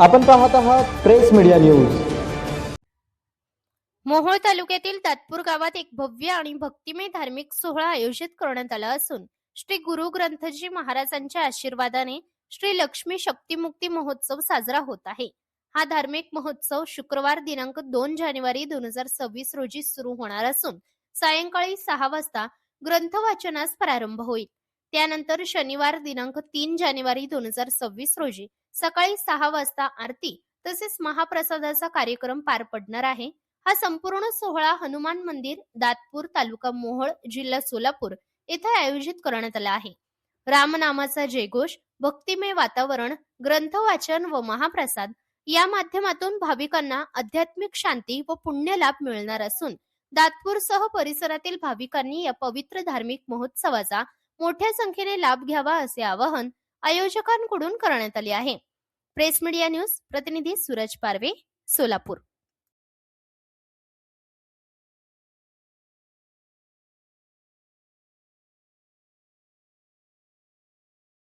आपण पाहत आहात प्रेस मीडिया न्यूज. मोहोळ तालुक्यातील दातपूर गावात एक भव्य आणि भक्तिमय धार्मिक सोहळा आयोजित करण्यात आला असून श्री गुरु ग्रंथजी महाराजांच्या आशीर्वादाने श्री लक्ष्मी शक्तिमुक्ती महोत्सव साजरा होत आहे. हा धार्मिक महोत्सव शुक्रवार दिनांक 2 जानेवारी 2026 रोजी सुरू होणार असून सायंकाळी 6 वाजता ग्रंथ वाचनास प्रारंभ होईल. त्यानंतर शनिवार दिनांक 3 जानेवारी 2026 रोजी सकाळी 6 वाजता आरती तसेच महाप्रसादाचा कार्यक्रम पार पडणार आहे. हा संपूर्ण सोहळा हनुमान मंदिर, दातपूर, तालुका मोहोळ, जिल्हा सोलापूर येथे आयोजित करण्यात आला आहे. रामनामाचा जयघोष, भक्तिमय वातावरण, ग्रंथ वाचन व महाप्रसाद या माध्यमातून भाविकांना आध्यात्मिक शांती व पुण्य लाभ मिळणार असून दातपूरसह परिसरातील भाविकांनी या पवित्र धार्मिक महोत्सवाचा मोठ्या संख्येने लाभ घ्यावा असे आवाहन आयोजकांकडून करण्यात आले आहे. प्रेस मीडिया न्यूज प्रतिनिधी सूरज पारवे, सोलापूर.